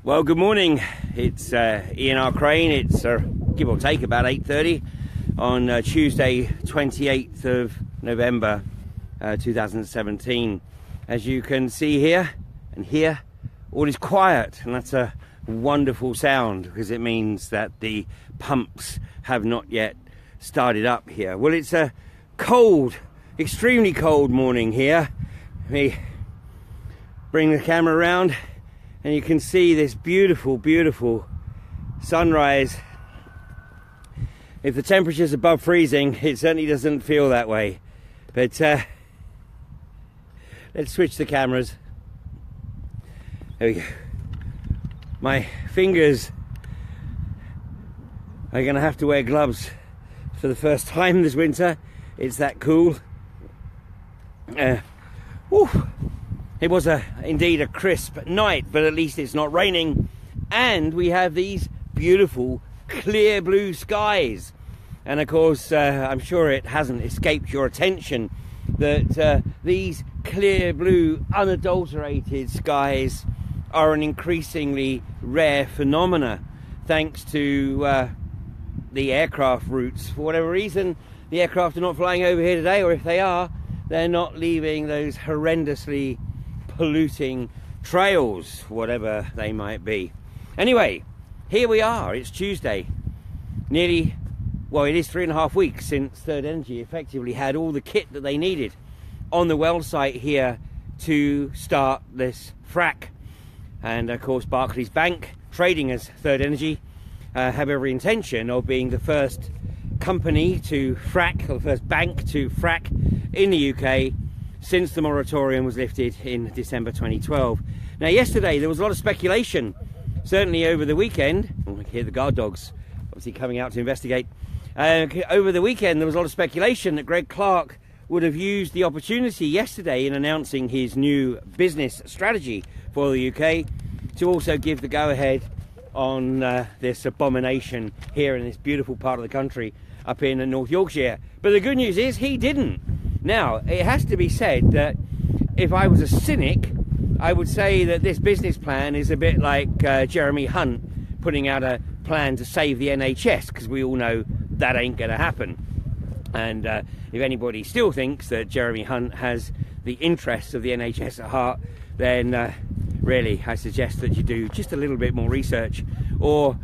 Well, good morning. It's Ian R. Crane. It's give or take about 8:30 on Tuesday, 28th of November 2017. As you can see here and hear, all is quiet, and that's a wonderful sound because it means that the pumps have not yet started up here. Well, it's a cold, extremely cold morning here. Let me bring the camera around and you can see this beautiful, beautiful sunrise. If the temperature's above freezing, it certainly doesn't feel that way. But let's switch the cameras. There we go. My fingers are gonna have to wear gloves for the first time this winter. It's that cool. It was indeed a crisp night, but at least it's not raining, and we have these beautiful clear blue skies. And of course, I'm sure it hasn't escaped your attention that these clear blue unadulterated skies are an increasingly rare phenomena thanks to the aircraft routes. For whatever reason, the aircraft are not flying over here today, or if they are, they're not leaving those horrendously polluting trails, whatever they might be. Anyway, here we are. It's Tuesday. Nearly, well, it is 3.5 weeks since Third Energy effectively had all the kit that they needed on the well site here to start this frack. And of course, Barclays Bank, trading as Third Energy, have every intention of being the first company to frack, or the first bank to frack in the UK since the moratorium was lifted in December 2012. Now, yesterday there was a lot of speculation, certainly over the weekend. Oh, I hear the guard dogs obviously coming out to investigate. Over the weekend there was a lot of speculation that Greg Clark would have used the opportunity yesterday in announcing his new business strategy for the UK to also give the go-ahead on this abomination here in this beautiful part of the country up in North Yorkshire. But the good news is he didn't. Now, it has to be said that if I was a cynic, I would say that this business plan is a bit like Jeremy Hunt putting out a plan to save the NHS, because we all know that ain't going to happen. And if anybody still thinks that Jeremy Hunt has the interests of the NHS at heart, then really I suggest that you do just a little bit more research, or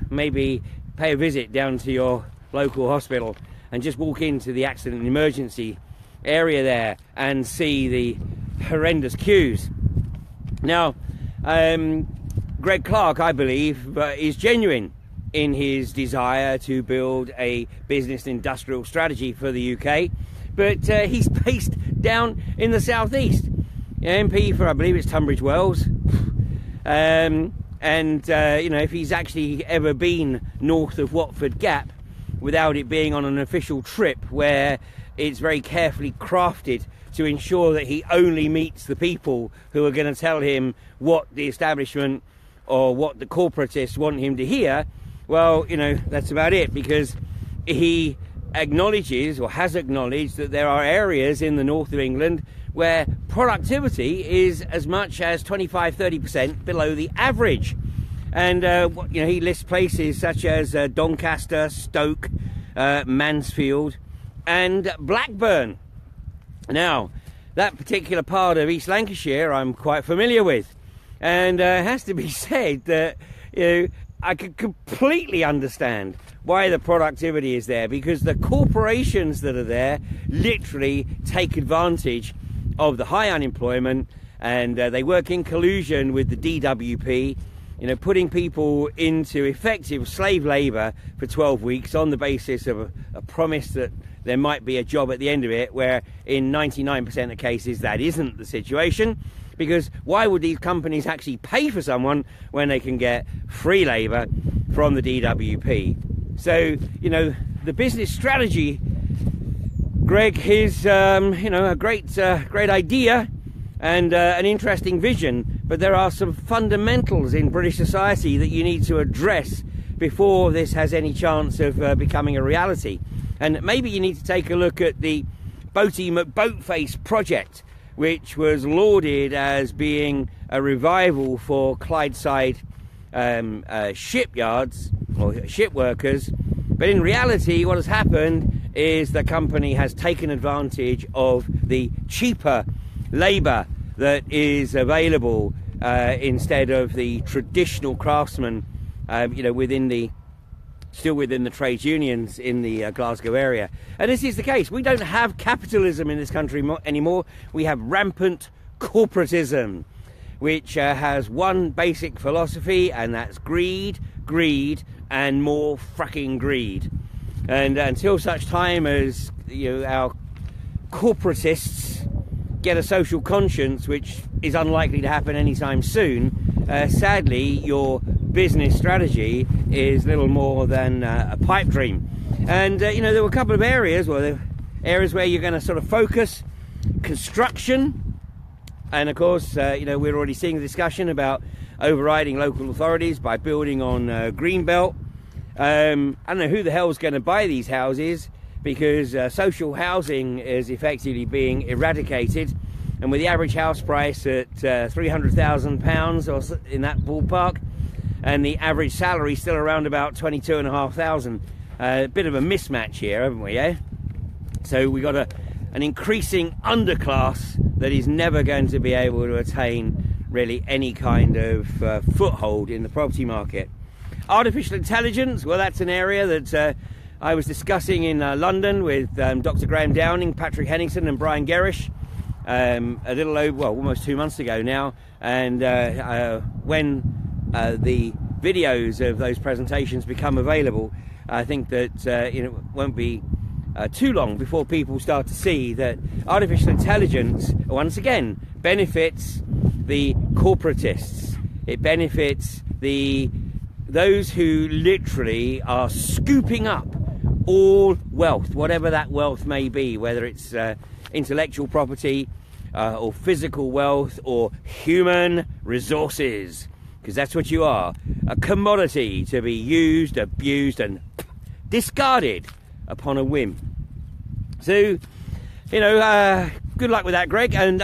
maybe pay a visit down to your local hospital and just walk into the accident and emergency area there and see the horrendous queues. Now, Greg Clark, I believe, is genuine in his desire to build a business industrial strategy for the UK, but he's based down in the southeast. MP for, I believe it's Tunbridge Wells, and you know, if he's actually ever been north of Watford Gap without it being on an official trip where it's very carefully crafted to ensure that he only meets the people who are going to tell him what the establishment or what the corporatists want him to hear, well, you know, that's about it, because he acknowledges, or has acknowledged, that there are areas in the north of England where productivity is as much as 25-30% below the average. And you know, he lists places such as Doncaster, Stoke, Mansfield and Blackburn. Now, that particular part of East Lancashire I'm quite familiar with, and it has to be said that, you know, I could completely understand why the productivity is there, because the corporations that are there literally take advantage of the high unemployment, and they work in collusion with the DWP, you know, putting people into effective slave labour for 12 weeks on the basis of a promise that there might be a job at the end of it, where in 99% of cases that isn't the situation. Because why would these companies actually pay for someone when they can get free labour from the DWP? So, you know, the business strategy, Greg, is, you know, a great idea and an interesting vision, but there are some fundamentals in British society that you need to address before this has any chance of becoming a reality. And maybe you need to take a look at the Boaty McBoatface project, which was lauded as being a revival for Clydeside shipyards or ship workers, but in reality what has happened is the company has taken advantage of the cheaper labour that is available instead of the traditional craftsmen, you know, still within the trades unions in the Glasgow area. And this is the case. We don't have capitalism in this country anymore. We have rampant corporatism, which has one basic philosophy, and that's greed, greed, and more fracking greed. And until such time as, you know, our corporatists get a social conscience, which is unlikely to happen anytime soon, sadly your business strategy is little more than a pipe dream. And you know, there were a couple of areas, well, there were areas where you're going to sort of focus: construction, and of course you know, we're already seeing a discussion about overriding local authorities by building on Greenbelt. I don't know who the hell's going to buy these houses, because social housing is effectively being eradicated, and with the average house price at £300,000 or in that ballpark, and the average salary still around about 22,500, a bit of a mismatch here, haven't we? Yeah. So we got an increasing underclass that is never going to be able to attain really any kind of foothold in the property market. Artificial intelligence, well, that's an area that I was discussing in London with Dr. Graham Downing, Patrick Henningsen and Brian Gerrish a little over, well, almost 2 months ago now. And when the videos of those presentations become available, I think that you know, it won't be too long before people start to see that artificial intelligence, once again, benefits the corporatists. It benefits those who literally are scooping up all wealth, whatever that wealth may be, whether it's intellectual property or physical wealth or human resources, because that's what you are, a commodity to be used, abused and discarded upon a whim. So, you know, good luck with that, Greg, and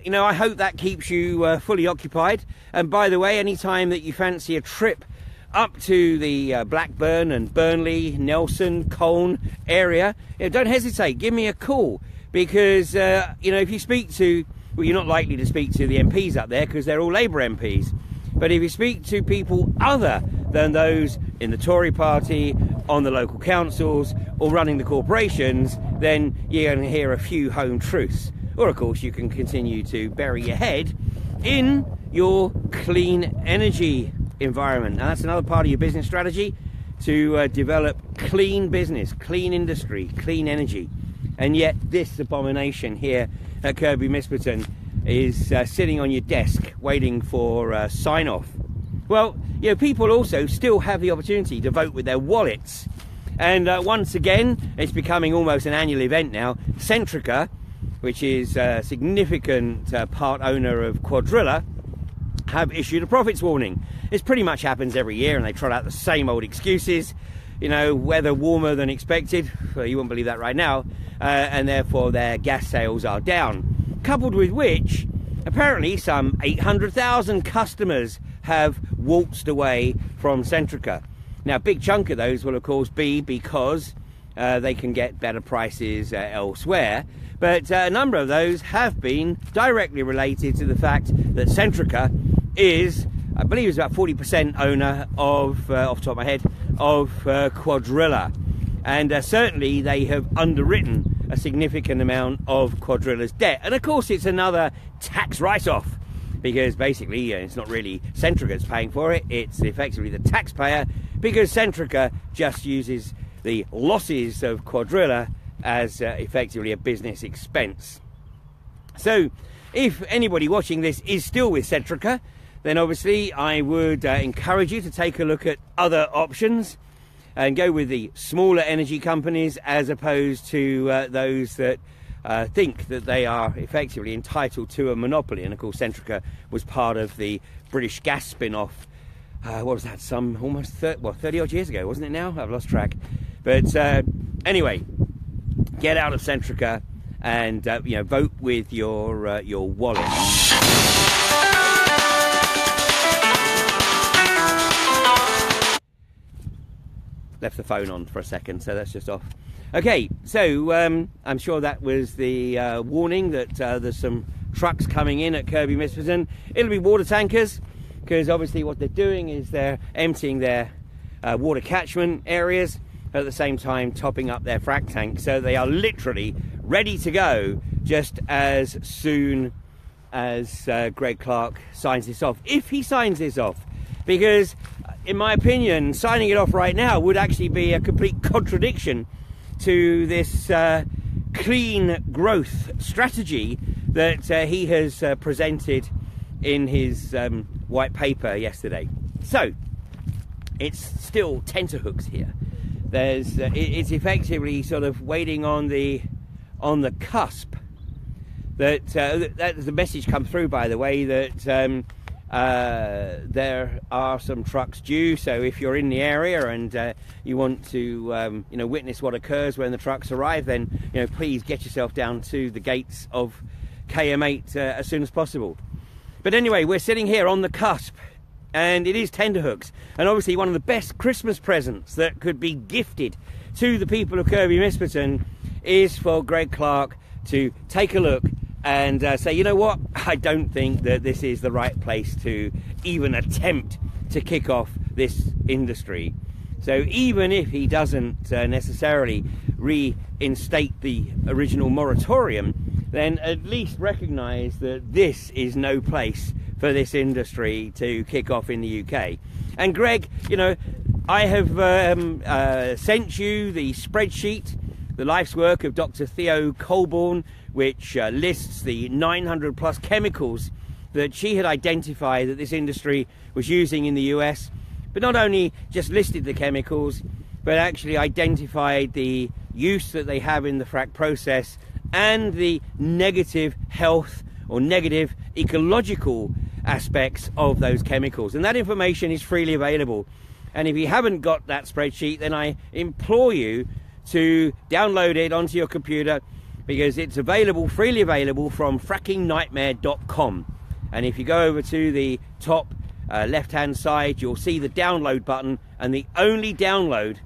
you know, I hope that keeps you fully occupied. And by the way, anytime that you fancy a trip up to the Blackburn and Burnley, Nelson, Colne area, you know, don't hesitate, give me a call, because you know, if you speak to, well, you're not likely to speak to the MPs up there because they're all Labour MPs, but if you speak to people other than those in the Tory party, on the local councils or running the corporations, then you're going to hear a few home truths. Or of course you can continue to bury your head in your clean energy environment. And that's another part of your business strategy, to develop clean business, clean industry, clean energy. And yet this abomination here at Kirby Misperton is sitting on your desk waiting for sign-off. Well, you know, people also still have the opportunity to vote with their wallets. And once again, it's becoming almost an annual event now. Centrica, which is a significant part owner of Quadrilla, have issued a profits warning. This pretty much happens every year, and they trot out the same old excuses. You know, weather warmer than expected, well, you wouldn't believe that right now, and therefore their gas sales are down. Coupled with which, apparently some 800,000 customers have waltzed away from Centrica. Now, a big chunk of those will of course be because they can get better prices elsewhere, but a number of those have been directly related to the fact that Centrica is, I believe it's about 40% owner of, off the top of my head, of Quadrilla. And certainly they have underwritten a significant amount of Quadrilla's debt. And of course it's another tax write-off, because basically it's not really Centrica that's paying for it, it's effectively the taxpayer, because Centrica just uses the losses of Quadrilla as effectively a business expense. So if anybody watching this is still with Centrica, then obviously I would encourage you to take a look at other options and go with the smaller energy companies, as opposed to those that think that they are effectively entitled to a monopoly. And of course Centrica was part of the British gas spin-off, what was that, some almost 30 odd years ago, wasn't it now? I've lost track. But anyway, get out of Centrica and you know, vote with your wallet. left the phone on for a second, so that's just off. Okay, so I'm sure that was the warning that there's some trucks coming in at Kirby Misperton. It'll be water tankers, because obviously what they're doing is they're emptying their water catchment areas, at the same time topping up their frack tank, so they are literally ready to go just as soon as Greg Clark signs this off, if he signs this off, because in my opinion signing it off right now would actually be a complete contradiction to this clean growth strategy that he has presented in his white paper yesterday. So it's still tenterhooks here. There's it's effectively sort of waiting on the cusp that the message come through, by the way, that there are some trucks due. So if you're in the area and you want to witness what occurs when the trucks arrive, then please get yourself down to the gates of KM8 as soon as possible. But anyway, we're sitting here on the cusp, and it is tenterhooks, and obviously one of the best Christmas presents that could be gifted to the people of Kirby Misperton is for Greg Clark to take a look and say, you know what, I don't think that this is the right place to even attempt to kick off this industry. So even if he doesn't necessarily reinstate the original moratorium, then at least recognise that this is no place for this industry to kick off in the UK. And Greg, I have sent you the spreadsheet, the life's work of Dr. Theo Colborne, which lists the 900 plus chemicals that she had identified that this industry was using in the US, but not only just listed the chemicals, but actually identified the use that they have in the frack process and the negative health or negative ecological aspects of those chemicals. And that information is freely available. And if you haven't got that spreadsheet, then I implore you to download it onto your computer, because it's available, freely available, from frackingnightmare.com. And if you go over to the top left hand side, you'll see the download button, and the only download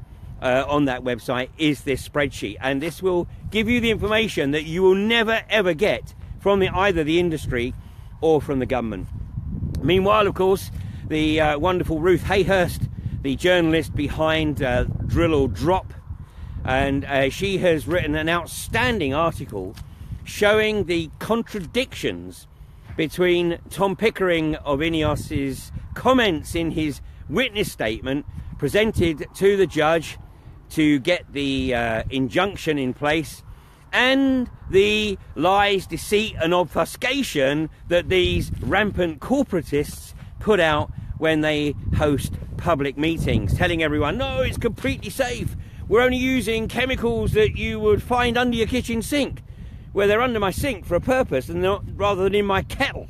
on that website is this spreadsheet, and this will give you the information that you will never ever get from either the industry or from the government. Meanwhile, of course, the wonderful Ruth Hayhurst, the journalist behind Drill or Drop, and she has written an outstanding article showing the contradictions between Tom Pickering of INEOS's comments in his witness statement presented to the judge to get the injunction in place, and the lies, deceit and obfuscation that these rampant corporatists put out when they host public meetings, telling everyone, no, it's completely safe, we're only using chemicals that you would find under your kitchen sink. Well, they're under my sink for a purpose, and not rather than in my kettle.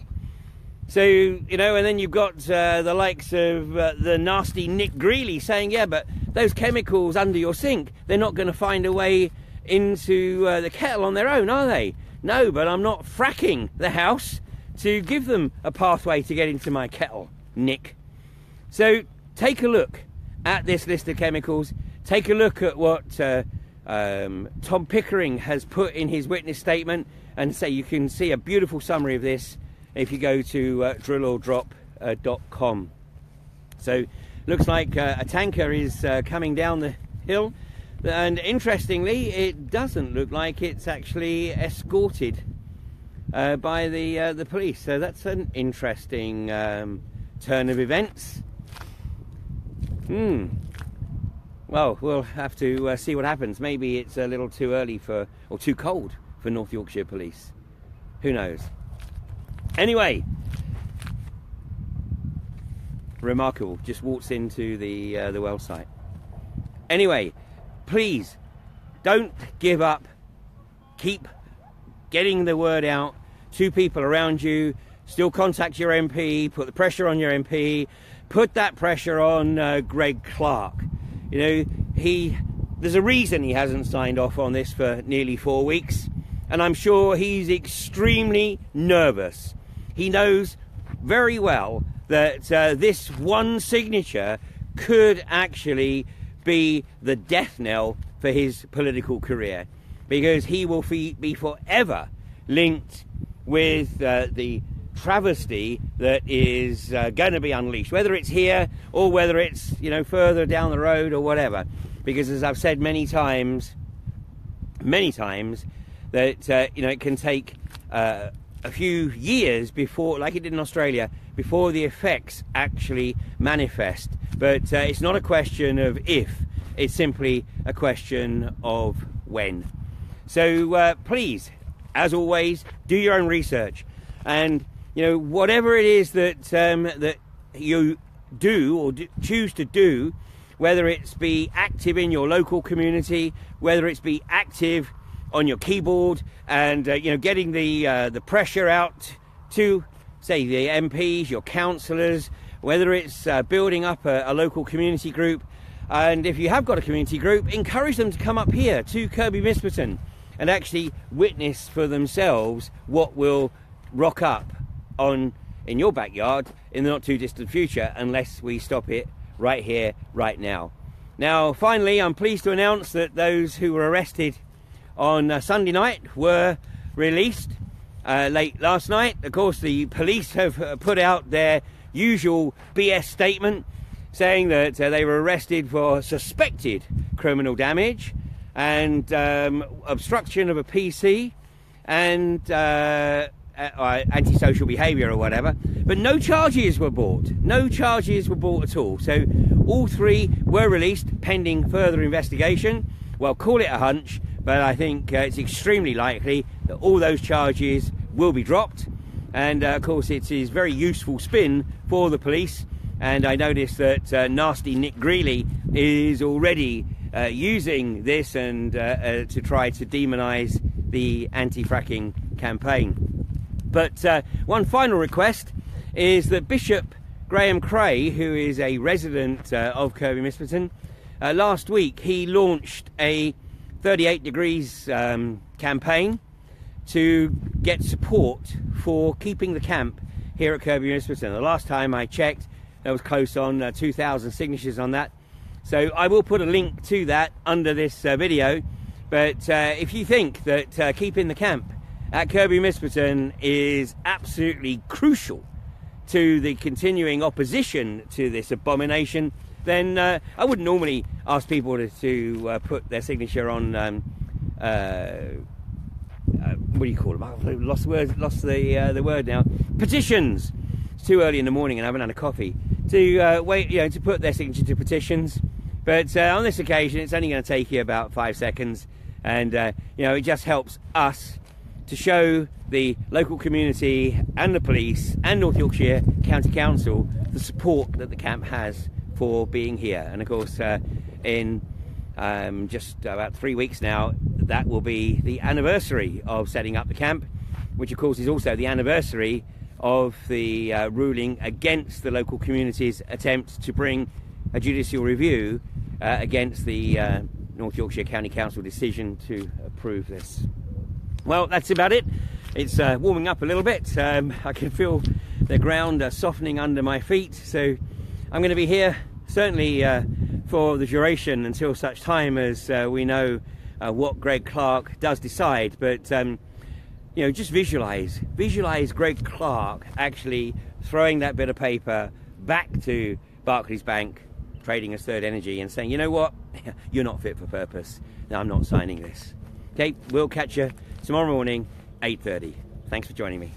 So, and then you've got the likes of the nasty Nick Greeley saying, yeah, but those chemicals under your sink, they're not going to find a way into the kettle on their own, are they? No, but I'm not fracking the house to give them a pathway to get into my kettle, Nick. So take a look at this list of chemicals. Take a look at what Tom Pickering has put in his witness statement, and say you can see a beautiful summary of this if you go to drillordrop.com. So looks like a tanker is coming down the hill, and interestingly it doesn't look like it's actually escorted by the police. So that's an interesting turn of events. Well, we'll have to see what happens. Maybe it's a little too early or too cold for North Yorkshire Police. Who knows? Anyway, remarkable. Just walks into the well site. Anyway, please don't give up. Keep getting the word out to people around you. Still contact your MP. Put the pressure on your MP. Put that pressure on Greg Clark. There's a reason he hasn't signed off on this for nearly 4 weeks, and I'm sure he's extremely nervous. He knows very well that this one signature could actually be the death knell for his political career, because he will be forever linked with the travesty that is going to be unleashed, whether it's here or whether it's, you know, further down the road or whatever. Because as I've said many times, that you know, it can take a few years before, like it did in Australia, before the effects actually manifest. But it's not a question of if, it's simply a question of when. So please, as always, do your own research, and you know, whatever it is that that you do or choose to do, whether it's be active in your local community, whether it's be active on your keyboard and you know, getting the pressure out to, say, the MPs, your councillors, whether it's building up a local community group, and if you have got a community group, encourage them to come up here to Kirby Misperton and actually witness for themselves what will rock up in your backyard in the not too distant future, unless we stop it right here, right now. Now, finally, I'm pleased to announce that those who were arrested on Sunday night were released late last night. Of course, the police have put out their usual BS statement saying that they were arrested for suspected criminal damage and obstruction of a PC and antisocial behaviour or whatever, but no charges were brought. No charges were brought at all. So all three were released pending further investigation. Well, call it a hunch, but I think it's extremely likely that all those charges will be dropped. And of course, it is very useful spin for the police. And I noticed that nasty Nick Greeley is already using this and to try to demonise the anti-fracking campaign. But one final request is that Bishop Graham Cray, who is a resident of Kirby Misperton, last week he launched a 38 degrees campaign to get support for keeping the camp here at Kirby Misperton. The last time I checked, there was close on 2,000 signatures on that. So I will put a link to that under this video. But if you think that keeping the camp at Kirby Misperton is absolutely crucial to the continuing opposition to this abomination, then I wouldn't normally ask people to put their signature on what do you call them? I've lost the word now. Petitions. It's too early in the morning and I haven't had a coffee to wait, you know, to put their signature to petitions. But on this occasion, it's only going to take you about 5 seconds, and you know, it just helps us to show the local community and the police and North Yorkshire County Council the support that the camp has for being here. And of course, in just about 3 weeks now, that will be the anniversary of setting up the camp, which of course is also the anniversary of the ruling against the local community's attempt to bring a judicial review against the North Yorkshire County Council decision to approve this. Well, that's about it. It's warming up a little bit. I can feel the ground softening under my feet, so I'm going to be here certainly for the duration until such time as we know what Greg Clark does decide. But you know, just visualize Greg Clark actually throwing that bit of paper back to Barclays Bank, trading as Third Energy, and saying, you know what, you're not fit for purpose. No, I'm not signing this. Okay, we'll catch you tomorrow morning, 8:30. Thanks for joining me.